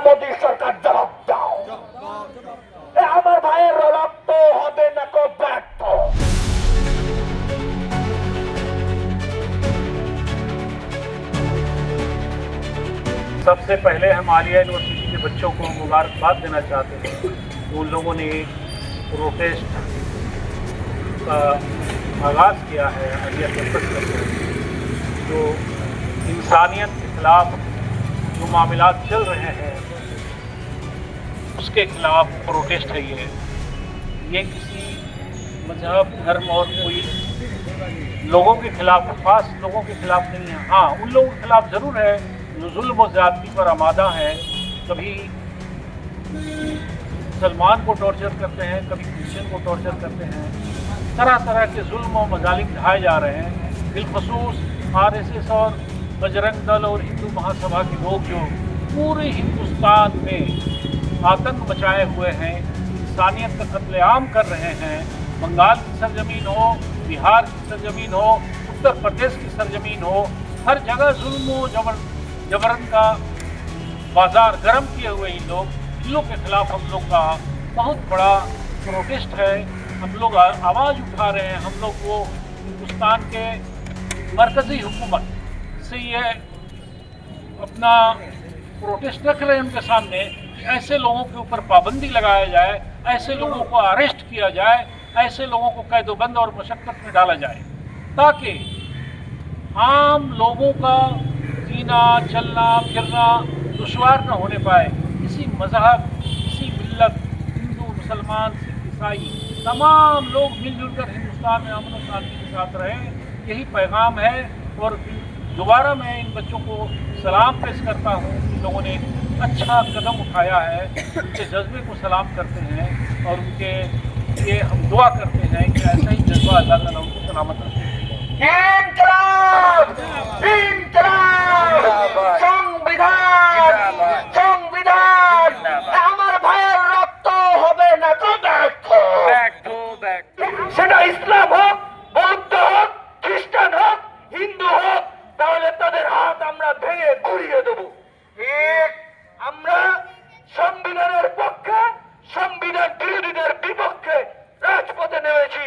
মোদী সরকার জবাব দাও। আমার ভাইয়ের রক্ত হবে না কো ব্যর্থ। सबसे पहले हम आलिया यूनिवर्सिटी के बच्चों को मुबारकबाद देना चाहते हैं। उन लोगों ने एक प्रोटेस्ट का आगाज़ किया है आलिया कैंपस में, जो इंसानियत के खिलाफ जो मामलात चल रहे हैं उसके खिलाफ प्रोटेस्ट है। ये किसी मजहब, धर्म और कोई लोगों के खिलाफ, खास लोगों के खिलाफ नहीं है। हाँ, उन लोगों के खिलाफ ज़रूर है जो जुल्म और ज़्यादती पर आमादा है। कभी मुसलमान को टॉर्चर करते हैं, कभी क्रिश्चियन को टॉर्चर करते हैं। तरह तरह के जुल्म और मजालिम ढाए जा रहे हैं। बिलखसूस आरएसएस और बजरंग दल और हिंदू महासभा के लोग जो पूरे हिंदुस्तान में आतंक मचाए हुए हैं, इंसानियत का कत्लेआम कर रहे हैं। बंगाल की सरजमीन हो, बिहार की सरजमीन हो, उत्तर प्रदेश की सरजमीन हो, हर जगह जुल्म व जबरन का बाजार गर्म किए हुए इन लोग के खिलाफ हम लोग का बहुत बड़ा प्रोटेस्ट है। हम लोग आवाज़ उठा रहे हैं। हम लोग वो हिंदुस्तान के मरकज़ी हुकूमत से ये अपना प्रोटेस्ट रख रहे हैं उनके सामने कि ऐसे लोगों के ऊपर पाबंदी लगाया जाए, ऐसे लोगों को अरेस्ट किया जाए, ऐसे लोगों को कैदोबंद और मशक्क़त में डाला जाए, ताकि आम लोगों का जीना चलना फिरना दुश्वार न होने पाए। किसी मज़हब, किसी मिल्लत, हिंदू, मुसलमान, सिख, ईसाई, तमाम लोग मिलजुल कर हिंदुस्तान में अमन और शांति के साथ रहें, यही पैगाम है। और दोबारा मैं इन बच्चों को सलाम पेश करता हूँ। इन लोगों ने अच्छा कदम उठाया है, उनके जज्बे को सलाम करते हैं और उनके लिए हम दुआ करते हैं कि ऐसा ही जज्बा अल्लाह ताला उनको सलामत रखे। ইনকলাব ইনকলাব সংবিধান সংবিধান আমার ভাইয়ের রক্ত হবে না তো ব্যর্থ। সেটা ইসলাম হোক, বৌদ্ধ হোক, খ্রিস্টান হোক, হিন্দু হোক, তাহলে তাদের হাত আমরা ভেঙে গুড়িয়ে দেবো। আমরা সংবিধানের পক্ষে, সংবিধান বিরোধীদের বিপক্ষে রাজপথে নেমেছি।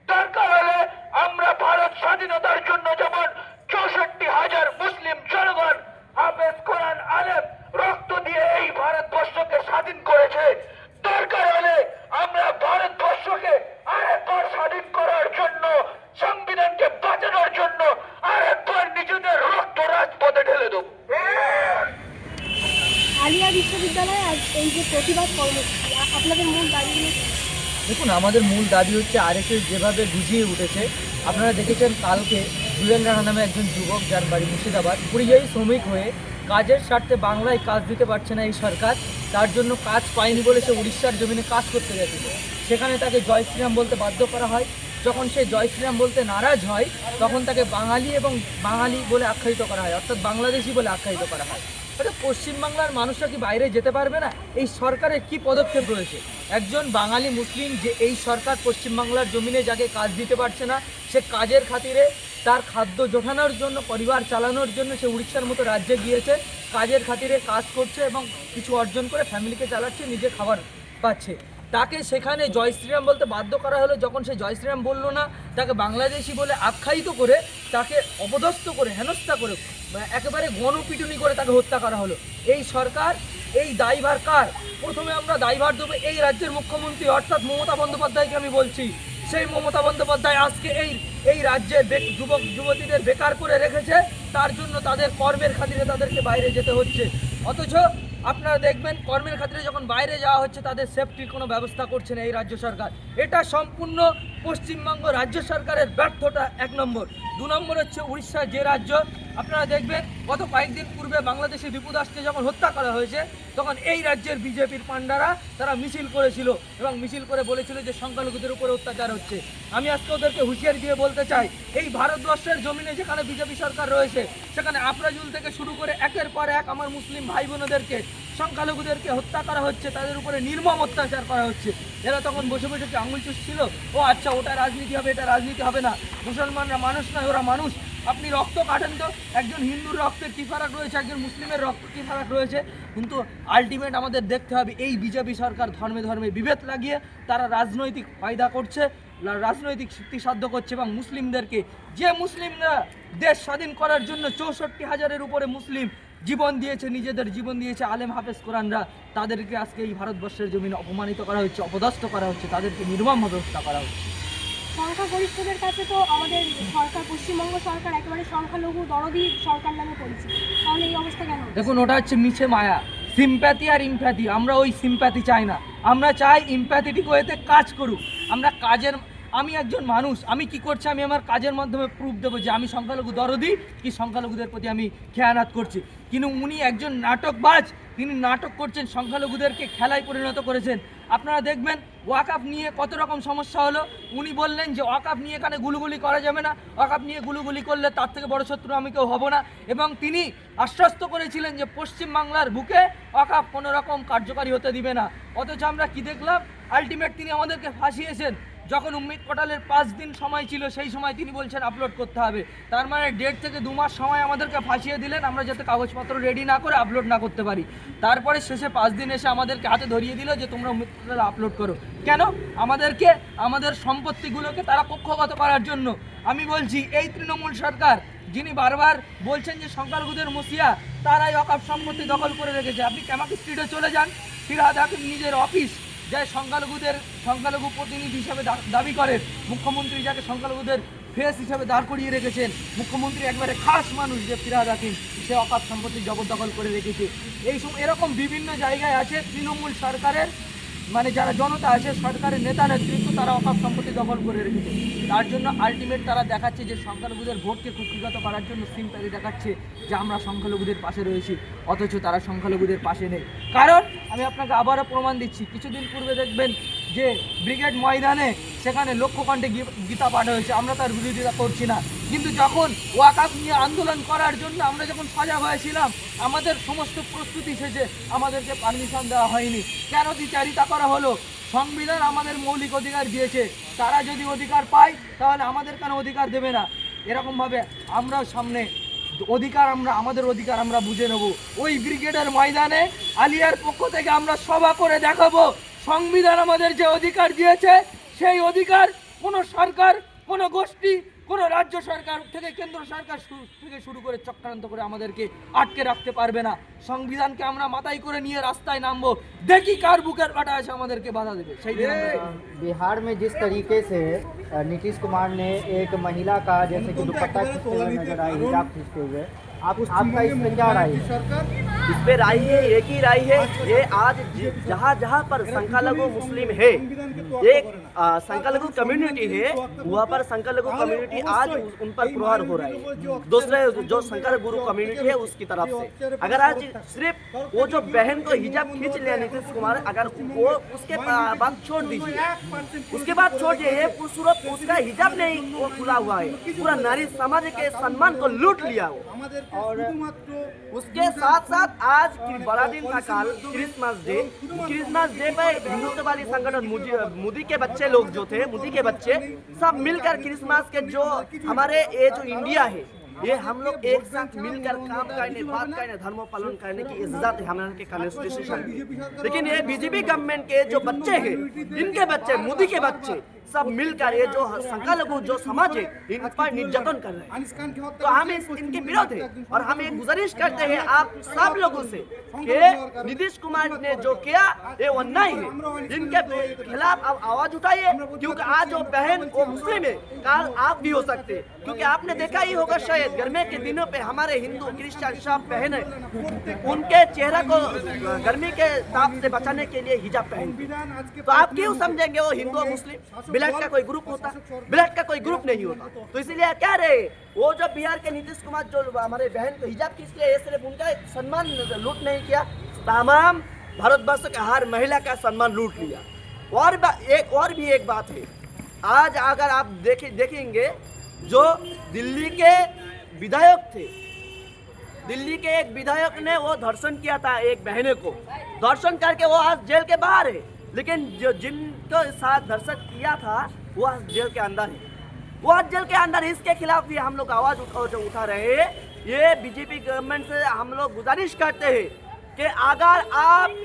দরকার হলে আমরা ভারত স্বাধীনতার জন্য যেমন ৬৪,০০০ মুসলিম জনগণ হাফেজ কোরআন আলেম রক্ত দিয়ে এই ভারতবর্ষকে স্বাধীন করেছে, দরকার হলে আমরা ভারতবর্ষকে আরেকবার স্বাধীন করার জন্য, সংবিধানকে বাঁচানোর জন্য আরেকবার নিজেদের রক্ত রাজপথে ঢেলে দেব। আলিয়া বিশ্ববিদ্যালয়ে আজ এই যে প্রতিবাদ কর্মসূচি, আপনাদের মূল দাবি? দেখুন, আমাদের মূল দাবি হচ্ছে আরএসএস যেভাবে বুঝিয়ে উঠেছে। আপনারা দেখেছেন কালকে জুয়েল রানা নামে একজন যুবক, যার বাড়ি মুর্শিদাবাদ, পরিযায়ী শ্রমিক হয়ে কাজের স্বার্থে বাংলায় কাজ দিতে পারছে না এই সরকার, তার জন্য কাজ পায়নি বলে সে উড়িষ্যার জমিনে কাজ করতে গেছিল। সেখানে তাকে জয় শ্রীরাম বলতে বাধ্য করা হয়। যখন সে জয় শ্রীরাম বলতে নারাজ হয়, তখন তাকে বাঙালি এবং বাঙালি বলে আখ্যায়িত করা হয়, অর্থাৎ বাংলাদেশি বলে আখ্যায়িত করা হয়। অর্থাৎ পশ্চিমবাংলার মানুষরা কি বাইরে যেতে পারবে না? এই সরকারের কি পদক্ষেপ রয়েছে? একজন বাঙালি মুসলিম যে এই সরকার পশ্চিমবাংলার জমিনে যাকে কাজ দিতে পারছে না, সে কাজের খাতিরে তার খাদ্য জোটানোর জন্য, পরিবার চালানোর জন্য সে উড়িষ্যার মতো রাজ্যে গিয়েছে, কাজের খাতিরে কাজ করছে এবং কিছু অর্জন করে ফ্যামিলিকে চালাচ্ছে, নিজে খাবার পাচ্ছে। তাকে সেখানে জয় শ্রীরাম বলতে বাধ্য করা হলো। যখন সে জয় শ্রীরাম বলল না, তাকে বাংলাদেশি বলে আখ্যায়িত করে, তাকে অপদস্থ করে, হেনস্থা করে, একেবারে গণপিটুনি করে তাকে হত্যা করা হলো। এই সরকার, এই দায়ভার কার? প্রথমে আমরা দায়ভার দেবো এই রাজ্যের মুখ্যমন্ত্রী অর্থাৎ মমতা বন্দ্যোপাধ্যায়কে। আমি বলছি, সেই মমতা বন্দ্যোপাধ্যায় আজকে এই রাজ্যের যুবক যুবতীদের বেকার করে রেখেছে, তার জন্য তাদের কর্মের খাতিরে তাদেরকে বাইরে যেতে হচ্ছে। অথচ আপনারা দেখবেন, কর্মের খাতিরে যখন বাইরে যাওয়া হচ্ছে, তাদের সেফটির কোনো ব্যবস্থা করছে না এই রাজ্য সরকার। এটা সম্পূর্ণ পশ্চিমবঙ্গ রাজ্য সরকারের ব্যর্থতা, ১ নম্বর। ২ নম্বর হচ্ছে উড়িষ্যা যে রাজ্য, আপনারা দেখবেন গত কয়েকদিন পূর্বে বাংলাদেশি দীপু দাসকে যখন হত্যা করা হয়েছে, তখন এই রাজ্যের বিজেপির পান্ডারা তারা মিছিল করেছিল এবং মিছিল করে বলেছিল যে সংখ্যালঘুদের উপরে অত্যাচার হচ্ছে। আমি আজকে ওদেরকে হুঁশিয়ারি দিয়ে বলতে চাই, এই ভারতবর্ষের জমিনে যেখানে বিজেপি সরকার রয়েছে, সেখানে আফরাজুল থেকে শুরু করে একের পর এক আমার মুসলিম ভাই বোনদেরকে সংখ্যালঘুদেরকে হত্যা করা হচ্ছে, তাদের উপরে নির্মম অত্যাচার করা হচ্ছে। এরা তখন বসে বসে কি আঙুল চুষছিল, ও আচ্ছা ওটা রাজনীতি হবে, এটা রাজনীতি হবে না, মুসলমানরা মানুষ নয়, ওরা মানুষ। আপনি রক্ত কাটেন তো, একজন হিন্দুর রক্তের কী ফারাক রয়েছে, একজন মুসলিমের রক্ত কী ফারাক রয়েছে। কিন্তু আলটিমেট আমাদের দেখতে হবে এই বিজেপি সরকার ধর্মে ধর্মে বিভেদ লাগিয়ে তারা রাজনৈতিক ফায়দা করছে, রাজনৈতিক শক্তিসাধ্য করছে। এবং মুসলিমদেরকে, যে মুসলিমরা দেশ স্বাধীন করার জন্য 64,000-এর উপরে মুসলিম জীবন দিয়েছে, নিজেদের জীবন দিয়েছে, আলেম হাফেজ কোরআনরা, তাদেরকে আজকে এই ভারতবর্ষের জমিনে অপমানিত করা হচ্ছে, অপদস্থ করা হচ্ছে, তাদেরকে নির্মমভাবে হত্যা করা হচ্ছে। সংখ্যাগরিষ্ঠদের কাছে তো আমাদের সরকার, পশ্চিমবঙ্গ সরকার একেবারে সংখ্যালঘু দরদি সরকার নামে পরিচিত, তাহলে এই অবস্থা কেন? দেখুন, ওটা হচ্ছে মিছে মায়া, সিম্প্যাথি আর ইমপ্যাথি। আমরা ওই সিম্প্যাথি চাই না, আমরা চাই ইমপ্যাথেটিক ওয়েতে কাজ করুক। আমরা কাজের, আমি একজন মানুষ, আমি কি করছি, আমি আমার কাজের মাধ্যমে প্রুফ দেবো যে আমি সংখ্যালঘু দরদি কি সংখ্যালঘুদের প্রতি আমি খেয়ানাত করছি। কিন্তু উনি একজন নাটকবাজ, তিনি নাটক করছেন, সংখ্যালঘুদেরকে খেলায় পরিণত করেছেন। আপনারা দেখবেন ওয়াকআপ নিয়ে কত রকম সমস্যা হলো। উনি বললেন যে ওয়াকআপ নিয়ে এখানে গুলুগুলি করা যাবে না, ওয়াকআপ নিয়ে গুলুগুলি করলে তার থেকে বড় শত্রু আমি কেউ হব না। এবং তিনি আশ্বস্ত করেছিলেন যে পশ্চিমবাংলার বুকে ওয়াকআপ কোনো রকম কার্যকারী হতে দিবে না। অথচ আমরা কি দেখলাম, আলটিমেট তিনি আমাদেরকে ফাঁসিয়েছেন। যখন উম্মিদ কোটালের 5 দিন সময় ছিল, সেই সময় তিনি বলছেন আপলোড করতে হবে। তার মানে 1.5 থেকে 2 মাস সময় আমাদেরকে ফাঁসিয়ে দিলেন, আমরা যাতে কাগজপত্র রেডি না করে আপলোড না করতে পারি। তারপরে শেষে 5 দিন এসে আমাদেরকে হাতে ধরিয়ে দিল যে তোমরা উম্মিদ কোটাল আপলোড করো। কেন? আমাদেরকে, আমাদের সম্পত্তিগুলোকে তারা কক্ষগত করার জন্য। আমি বলছি এই তৃণমূল সরকার, যিনি বারবার বলছেন যে সংখ্যালঘুদের মসিয়া, তারাই ওয়াকফ সম্পত্তি দখল করে রেখেছে। আপনি ক্যামাক স্ট্রিটে চলে যান, ফিরহাদ হাকিম নিজের অফিস, যাই সংখ্যালঘু প্রতিনিধি হিসাবে দাবি করেন, মুখ্যমন্ত্রী যাকে সংখ্যালঘুদের ফেস হিসাবে দাঁড় করিয়ে রেখেছেন, মুখ্যমন্ত্রী একবারে খাস মানুষ যে ফিরহাদ হাকিম, সে ওয়াকফ সম্পত্তি জবরদখল করে রেখেছে। এরকম বিভিন্ন জায়গায় আছে তৃণমূল সরকারের, মানে যারা জনতা আছে, সরকারের নেতা নেতৃত্ব, তারা ওয়াকফ সম্পত্তি দখল করে রেখেছে। তার জন্য আলটিমেট তারা দেখাচ্ছে যে সংখ্যালঘুদের ভোটকে কুক্ষিগত করার জন্য সিম্প্যাথি দেখাচ্ছে যে আমরা সংখ্যালঘুদের পাশে রয়েছি, অথচ তারা সংখ্যালঘুদের পাশে নেই। কারণ আমি আপনাকে আবারও প্রমাণ দিচ্ছি, কিছুদিন পূর্বে দেখবেন যে ব্রিগেড ময়দানে সেখানে লক্ষ্যকণ্ঠে গীতা পাঠ হয়েছে, আমরা তার বিরোধিতা করছি না। কিন্তু যখন ওয়াকফ নিয়ে আন্দোলন করার জন্য আমরা যখন সজাগ হয়েছিলাম, আমাদের সমস্ত প্রস্তুতি শেষে আমাদেরকে পারমিশন দেওয়া হয়নি। কেন দ্বিচারিতা করা হলো? সংবিধান আমাদের মৌলিক অধিকার দিয়েছে, তারা যদি অধিকার পায় তাহলে আমাদের কেন অধিকার দেবে না? এরকমভাবে আমরাও সামনে অধিকার, আমাদের অধিকার আমরা বুঝে নেব। ওই ব্রিগেডের ময়দানে আলিয়ার পক্ষ থেকে আমরা সভা করে দেখাবো সংবিধান আমাদের যে অধিকার দিয়েছে, সেই অধিকার কোনো সরকার, কোনো গোষ্ঠী, কোনো রাজ্য সরকার থেকে কেন্দ্র সরকার থেকে শুরু করে চক্রান্ত করে আমাদেরকে আটকে রাখতে পারবে না। সংবিধানকে আমরা মাথায় করে নিয়ে রাস্তায় নামবো, দেখি কার বুকের কাটা আছে আমাদেরকে বাধা দেবে। সেই দিন बिहार में जिस तरीके से नीतीश कुमार ने एक महिला का जैसे कि दुपट्टा खींचते हुए नजर आए, हिजाब खींचते हुए, आपका इस पे क्या राय है? इस पे राय है, एक ही राय है, ये आज जहाँ जहाँ पर संख्यालघु मुस्लिम है, एक संख्यालघु कम्युनिटी है, वहाँ पर संख्यालघु कम्युनिटी आज उन पर प्रहार हो रहा है, दूसरे जो संख्यालघु कम्युनिटी है उसकी तरफ से। अगर आज सिर्फ वो जो बहन को हिजाब खींच लिया नीतीश कुमार, अगर वो उसके बाद छोड़ दीजिए, उसके बाद छोड़िए, ये उसका हिजाब नहीं वो खुला हुआ है, पूरा नारी समाज के सम्मान को लूट लिया वो। और उसके साथ साथ आज की बड़ा दिन था कल क्रिसमस डे पे हिंदुत्ववादी संगठन मोदी के बच्चे लोग जो थे, मोदी के बच्चे सब मिलकर क्रिसमस के जो हमारे ये जो इंडिया है, ये हम लोग एक साथ मिलकर काम करने, बात करने, धर्म पालन करने की इज्जत है हमारे कॉन्स्टिट्यूशन। लेकिन ये बीजेपी गवर्नमेंट के जो बच्चे हैं, इनके बच्चे, मोदी के बच्चे सब मिलकर ये जो संख्यालघु जो समाज है, इन पर निर्यातन कर रहे हैं। तो हम इनके विरोध है और हम ये गुजारिश करते हैं आप सब लोगों से कि नीतीश कुमार ने जो किया ये अन्याय है, इनके खिलाफ आप आवाज उठाइए, क्योंकि आज वो बहन वो मुस्लिम है, कल आप भी हो सकते हैं। क्योंकि आपने देखा ही होगा शायद गर्मी के दिनों पे हमारे हिंदू क्रिश्चियन सब बहन है, उनके चेहरा को गर्मी के ताप से बचाने के लिए हिजाब पहनते। तो आप क्यों समझेंगे वो हिंदू और मुस्लिम? ब्लड का कोई ग्रुप होता? ब्लड का कोई ग्रुप नहीं होता। तो इसीलिए क्या रहे, वो जो बिहार के नीतीश कुमार जो हमारे बहन को हिजाब खींच लिया, ये सिर्फ उनका सम्मान लूट नहीं किया, तमाम भारतवर्ष के हर महिला का सम्मान लूट लिया। और भी एक बात है, आज अगर आप देखेंगे जो दिल्ली के विधायक थे, दिल्ली के एक विधायक ने वो धर्षण किया था एक बहने को, धर्षण करके वो आज जेल के बाहर है, लेकिन जो जिनको साथ धर्षण किया था वो आज जेल के अंदर है, वो आज जेल के अंदर। इसके खिलाफ भी हम लोग आवाज उठा रहे हैं। ये बीजेपी गवर्नमेंट से हम लोग गुजारिश करते हैं कि अगर आप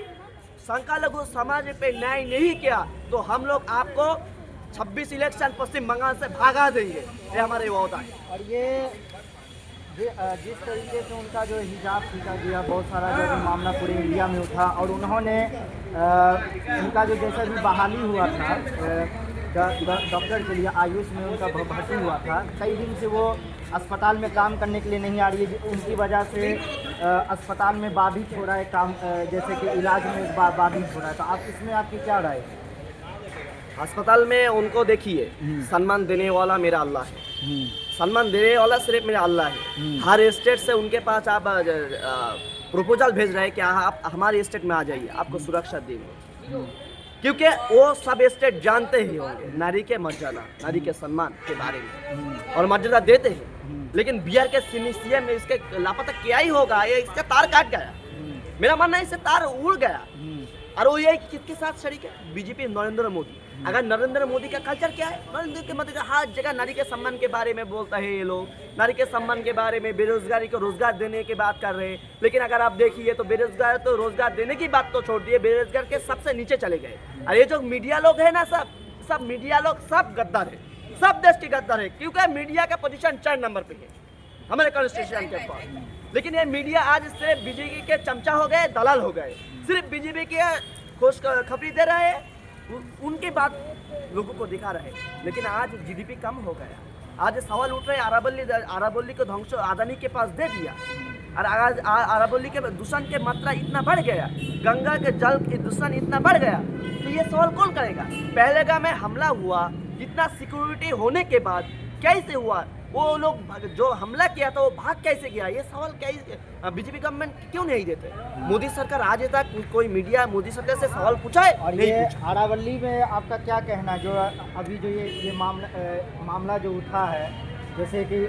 संख्यालघु समाज पे न्याय नहीं किया तो हम लोग आपको 26 इलेक्शन पश्चिम बंगाल से भागा देंगे, ये हमारे वादा है। और ये जिस तरीके से उनका जो हिजाब खींचा गया, बहुत सारा जो मामला पूरे इंडिया में उठा, और उन्होंने उनका जो जैसा भी बहाली हुआ था डॉक्टर के लिए, आयुष में उनका भर्ती हुआ था, कई दिन से वो अस्पताल में काम करने के लिए नहीं आ रही है, उनकी वजह से अस्पताल में बाधित हो रहा है काम, जैसे कि इलाज में बाधित हो रहा है। तो आप इसमें आपकी क्या राय है? अस्पताल में उनको देखिए, सम्मान देने वाला मेरा अल्लाह है, सम्मान देने वाला सिर्फ मेरा अल्लाह है। हर स्टेट से उनके पास आप प्रपोजल भेज रहे हैं कि आप हमारे स्टेट में आ जाइए, आपको सुरक्षा देंगे, क्योंकि वो सब स्टेट जानते ही होंगे नारी के मर्यादा, नारी के सम्मान के बारे में, और मर्यादा देते हैं। लेकिन बिहार के सीएम में इसके लापता क्या ही होगा, ये इसका तार काट गया, मेरा मानना है इससे तार उड़ गया। और वो ये किसके साथ शरीक है? बीजेपी, नरेंद्र मोदी। अगर नरेंद्र मोदी का कल्चर क्या है? नरेंद्र मोदी का हर जगह नारी के सम्मान के बारे में बोलता है, ये लोग नारी के सम्मान के बारे में, बेरोजगारी को रोजगार देने की बात कर रहे हैं। लेकिन अगर आप देखिए तो बेरोजगार तो रोजगार देने की बात तो छोड़ दिए, बेरोजगार के सबसे नीचे चले गए। और ये जो मीडिया लोग है ना, सब मीडिया लोग सब गद्दार है, सब देश के गद्दार है, क्योंकि मीडिया का पोजीशन 4 नंबर पे है हमारे कॉन्स्टिट्यूशन के पास। लेकिन ये मीडिया आज सिर्फ बीजेपी के चमचा हो गए, दलाल हो गए, सिर्फ बीजेपी के खुश खबरी दे रहे हैं, उनकी बात लोगों को दिखा रहे हैं। लेकिन आज जीडीपी कम हो गया, आज सवाल उठ रहे अरावली को ध्वंस अदानी के पास दे दिया, और आज अरावली के दूषण के मात्रा इतना बढ़ गया, गंगा के जल के दूषण इतना बढ़ गया, तो ये सवाल कौन करेगा? पहलेगाम में हमला हुआ, इतना सिक्योरिटी होने के बाद कैसे हुआ? वो लोग जो हमला किया था वो भाग कैसे गया? ये सवाल कैसे बीजेपी गवर्नमेंट क्यों नहीं देते? मोदी सरकार आज तक कोई मीडिया मोदी सरकार से सवाल पूछा है? और ये अरावली में आपका क्या कहना है? जो अभी जो ये मामला जो उठा है, जैसे कि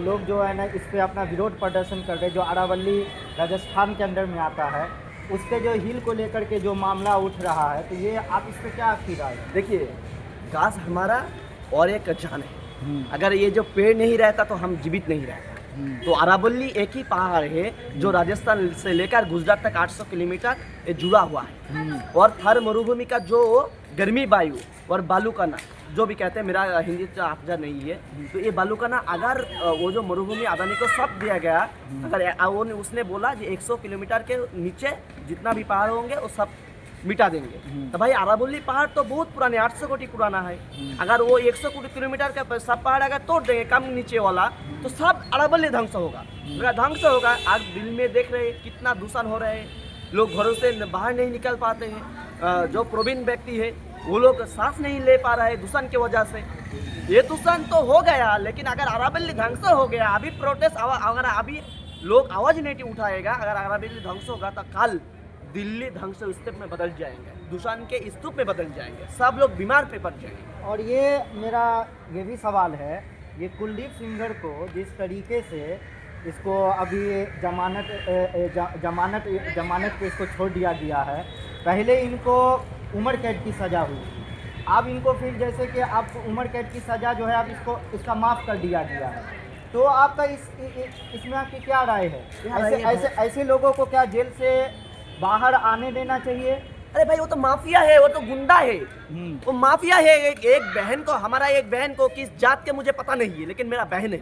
लोग जो है ना इस पे अपना विरोध प्रदर्शन कर रहे हैं, जो अरावली राजस्थान के अंदर में आता है, उस पे जो हिल को लेकर के जो मामला उठ रहा है, तो ये आप इस पर क्या आपकी राय है? देखिए, घास हमारा और एक जान है, अगर ये जो पेड़ नहीं रहता तो हम जीवित नहीं रहता। तो अरावली एक ही पहाड़ है जो राजस्थान से लेकर गुजरात तक 800 किलोमीटर ये जुड़ा हुआ है, और थर मरुभूमि का जो गर्मी वायु और बालूकाना जो भी कहते हैं, मेरा हिंदी तो अफजा नहीं है, तो ये बालूकाना अगर वो जो मरुभूमि अदानी को सब दिया गया, अगर उसने बोला कि 100 किलोमीटर के नीचे जितना भी पहाड़ होंगे वो सब मिटा देंगे, तो भाई अरावली पहाड़ तो बहुत पुराने 800 कोटि पुराना है। अगर वो 100 किलोमीटर का सब पहाड़ अगर तोड़ देंगे कम नीचे वाला, तो सब अरावली ध्वंस होगा। अगर ध्वंस होगा, आज दिल्ली में देख रहे हैं कितना दूषण हो रहे हैं, लोग घरों से बाहर नहीं निकल पाते हैं, जो प्रवीण व्यक्ति है वो लोग सांस नहीं ले पा रहे हैं दूषण की वजह से। ये दूषण तो हो गया, लेकिन अगर अरावली ध्वंस हो गया, अभी प्रोटेस्ट अगर अभी लोग आवाज नहीं उठाएगा, अगर अरावली ध्वंस होगा तो कल दिल्ली ध्वंस स्तूप में बदल जाएंगे, दूषण के स्तूप में बदल जाएंगे, सब लोग बीमार पे पड़ जाएंगे। और ये मेरा ये भी सवाल है, ये कुलदीप सिंगर को जिस तरीके से इसको अभी जमानत पे इसको छोड़ दिया गया है, पहले इनको उम्र कैद की सज़ा हुई, अब इनको फिर जैसे कि आप उम्र कैद की सज़ा जो है अब इसका माफ़ कर दिया गया है, तो आपका इसमें आपकी क्या राय है? ऐसे लोगों को क्या जेल से बाहर आने देना चाहिए? अरे भाई वो तो माफिया है, वो तो गुंडा है, वो माफिया है। एक बहन को, हमारा एक बहन को किस जात के मुझे पता नहीं है, लेकिन मेरा बहन है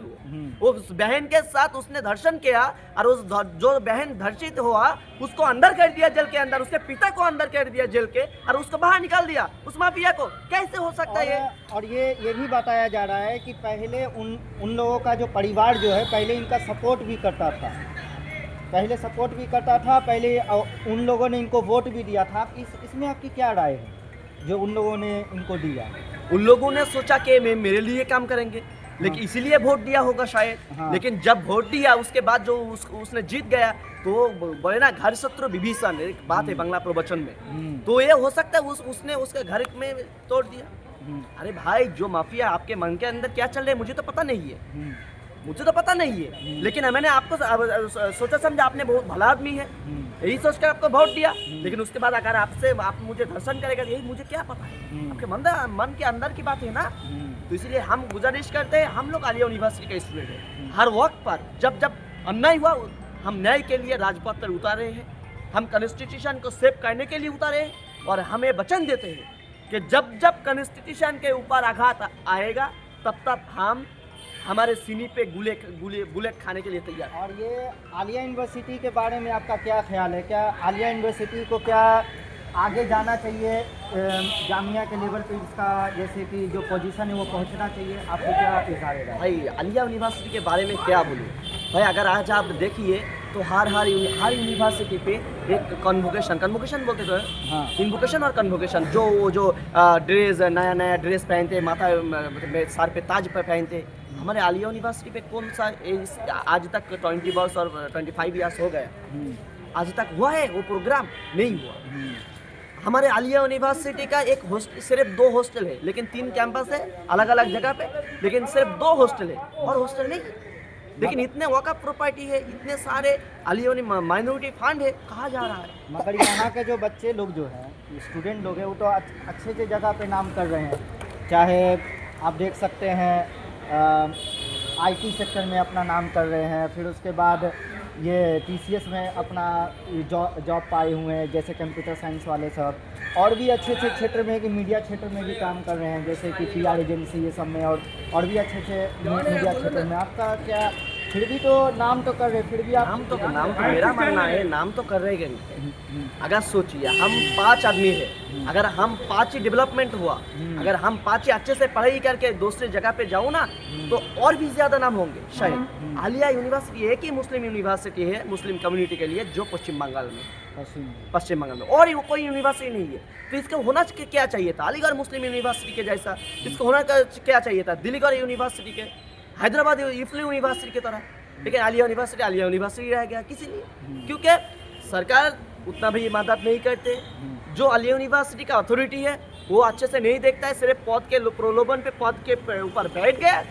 वो उस बहन के साथ उसने धर्षण किया, और उस जो बहन धर्षित हुआ उसको अंदर कर दिया जेल के अंदर, उसके पिता को अंदर कर दिया जेल के, और उसको बाहर निकाल दिया उस माफिया को। कैसे हो सकता है ये? और ये भी बताया जा रहा है कि पहले उन लोगों का जो परिवार जो है पहले इनका सपोर्ट भी करता था, पहले उन लोगों ने इनको वोट भी दिया था। इसमें आपकी क्या राय है, जो उन लोगों ने इनको दिया? उन लोगों ने सोचा कि मेरे लिए काम करेंगे, लेकिन इसीलिए वोट दिया होगा शायद। हाँ। लेकिन जब वोट दिया उसके बाद जो उसने जीत गया, तो बोले ना घर शत्रु विभीषण, एक बात है बांग्ला प्रवचन में, तो ये हो सकता है उसने उसके घर में तोड़ दिया। अरे भाई, जो माफिया आपके मन के अंदर क्या चल रहा है मुझे तो पता नहीं है, मुझे तो पता नहीं है, लेकिन मैंने आपको सोचा समझा, आपने बहुत भला आदमी है, यही सोचकर आपको वोट दिया। लेकिन उसके बाद अगर आप मुझे दर्शन करेगा, यही मुझे क्या पता है, आपके मन के अंदर की बात है ना। तो इसलिए हम गुजारिश करते हैं, हम लोग आलिया यूनिवर्सिटी के स्टूडेंट हैं, हर वक्त पर जब जब अन्याय हुआ हम न्याय के लिए राजपथ पर उतारे हैं, हम कॉन्स्टिट्यूशन को सेव करने के लिए उतारे हैं और हमें वचन देते हैं कि जब जब कॉन्स्टिट्यूशन के ऊपर आघात आएगा तब तक हम हमारे सीनी पे बुलेट खाने के लिए तैयार हैं। और ये आलिया यूनिवर्सिटी के बारे में आपका क्या ख्याल है? क्या आलिया यूनिवर्सिटी को क्या आगे जाना चाहिए जामिया के लेवल पे, इसका जैसे कि जो पोजीशन है वो पहुंचना चाहिए? आपको क्या इशारे है? भाई आलिया यूनिवर्सिटी के बारे में क्या बोलूँ भाई, अगर आज आप देखिए तो हर यूनिवर्सिटी पे एक कन्वोकेशन बोलते थे, हाँ। इन्वोकेशन और कन्वोकेशन, जो ड्रेस नया ड्रेस पहनते, माथा में सर पे ताज पे पहनते, हमारे आलिया यूनिवर्सिटी पे कौन सा आज तक 20 वर्ष और 25 ईयर्स हो गए, आज तक हुआ है वो प्रोग्राम? नहीं हुआ। हमारे आलिया यूनिवर्सिटी का एक सिर्फ 2 हॉस्टल है, लेकिन 3 कैंपस है अलग अलग जगह पे, लेकिन सिर्फ 2 हॉस्टल है और हॉस्टल नहीं। लेकिन इतने वक़्फ़ प्रॉपर्टी है, इतने सारे आलिया माइनॉरिटी फंड है, कहाँ जा रहा है? मगर यहाँ के जो बच्चे लोग जो हैं, स्टूडेंट लोग हैं, वो तो अच्छे से जगह पे नाम कर रहे हैं। चाहे आप देख सकते हैं IT सेक्टर में अपना नाम कर रहे हैं, फिर उसके बाद ये TCS में अपना जॉब पाए हुए हैं, जैसे कंप्यूटर साइंस वाले सब, और भी अच्छे अच्छे क्षेत्र में कि मीडिया क्षेत्र में भी काम कर रहे हैं, जैसे कि PR एजेंसी ये सब में, और भी अच्छे अच्छे मीडिया क्षेत्र में। आपका क्या, फिर भी तो नाम तो कर रहे, फिर भी आप नाम तो मेरा मानना है नाम तो कर रहे हैं। अगर सोचिए हम 5 आदमी हैं, अगर हम 5 ही डेवलपमेंट हुआ, अगर हम 5 ही अच्छे से पढ़ाई करके दूसरे जगह पे जाओ ना, तो और भी ज़्यादा नाम होंगे शायद। आलिया यूनिवर्सिटी एक ही मुस्लिम यूनिवर्सिटी है मुस्लिम कम्युनिटी के लिए, जो पश्चिम बंगाल में, और कोई यूनिवर्सिटी नहीं है। तो इसका होना क्या चाहिए था? अलीगढ़ मुस्लिम यूनिवर्सिटी के जैसा इसको होना क्या चाहिए था? दिल्लीगढ़ यूनिवर्सिटी के, हैदराबाद इफ्ली यूनिवर्सिटी की तरह। लेकिन आलिया यूनिवर्सिटी रह गया किसी लिए, क्योंकि सरकार उतना भी मदद नहीं करते। जो आलिया यूनिवर्सिटी का अथॉरिटी है वो अच्छे से नहीं देखता है, सिर्फ पद के प्रलोभन पे पद के ऊपर बैठ गया,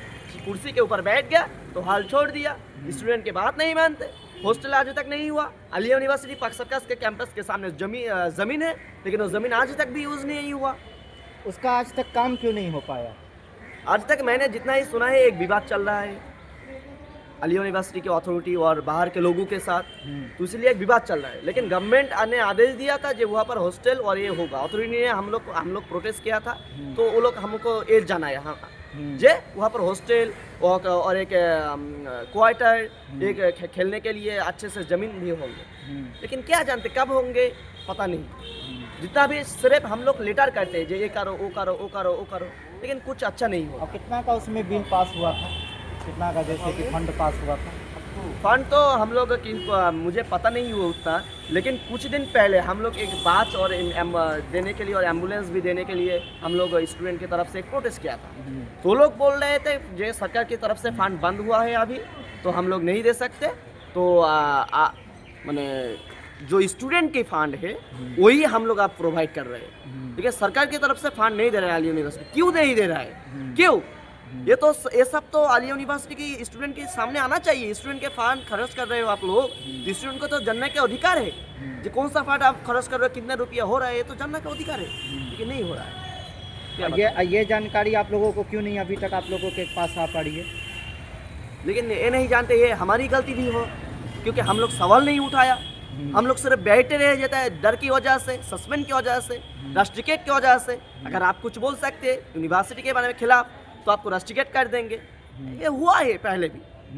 कुर्सी के ऊपर बैठ गया तो हाल छोड़ दिया, स्टूडेंट की बात नहीं मानते। हॉस्टल आज तक नहीं हुआ। आलिया यूनिवर्सिटी पाक सर्कस के कैंपस के सामने ज़मीन है, लेकिन वो ज़मीन आज तक भी यूज़ नहीं हुआ। उसका आज तक काम क्यों नहीं हो पाया? आज तक मैंने जितना ही सुना है एक विवाद चल रहा है आलिया यूनिवर्सिटी के अथॉरिटी और बाहर के लोगों के साथ, तो इसलिए एक विवाद चल रहा है। लेकिन गवर्नमेंट ने आदेश दिया था जो वहाँ पर हॉस्टल और ये होगा, अथॉरिटी ने हम लोग प्रोटेस्ट किया था, तो वो लोग हमको एज जाना है जे वहाँ पर हॉस्टल और एक क्वार्टर, एक खेलने के लिए अच्छे से ज़मीन भी होंगे। लेकिन क्या जानते कब होंगे पता नहीं। जितना भी सिर्फ हम लोग लेटर करते हैं, ये करो वो करो वो करो वो करो, लेकिन कुछ अच्छा नहीं हुआ। और कितना का उसमें बिल पास हुआ था? कितना का जैसे कि फंड पास हुआ था? फंड तो हम लोग मुझे पता नहीं हुआ उतना, लेकिन कुछ दिन पहले हम लोग एक बाच और देने के लिए और एम्बुलेंस भी देने के लिए हम लोग स्टूडेंट की तरफ से एक प्रोटेस्ट किया था। तो लोग बोल रहे थे जो सरकार की तरफ से फंड बंद हुआ है अभी, तो हम लोग नहीं दे सकते। तो मैंने जो स्टूडेंट की फंड है वही हम लोग आप प्रोवाइड कर रहे हैं, ठीक है। सरकार की तरफ से फंड नहीं दे रहा है आलिया यूनिवर्सिटी। क्यों नहीं दे रहा है? क्यों? ये सब तो आलिया यूनिवर्सिटी की स्टूडेंट के सामने आना चाहिए। स्टूडेंट के फंड खर्च कर रहे हो आप लोग, स्टूडेंट को तो जानने के अधिकार है जो कौन सा फंड आप खर्च कर रहे हो, कितने रुपया हो रहा है, ये तो जानने का अधिकार है, लेकिन नहीं हो रहा है। ये जानकारी आप लोगों को क्यों नहीं अभी तक आप लोगों के पास आ पड़ी है? लेकिन ये नहीं जानते, ये हमारी गलती भी हो, क्योंकि हम लोग सवाल नहीं उठाया। हम लोग सिर्फ बैठे रह जाता है डर की वजह से, सस्पेंड की वजह से, रस्टिकेट की वजह से। अगर आप कुछ बोल सकते यूनिवर्सिटी के बारे में खिलाफ तो आपको रस्टिकेट कर देंगे। ये हुआ है पहले भी।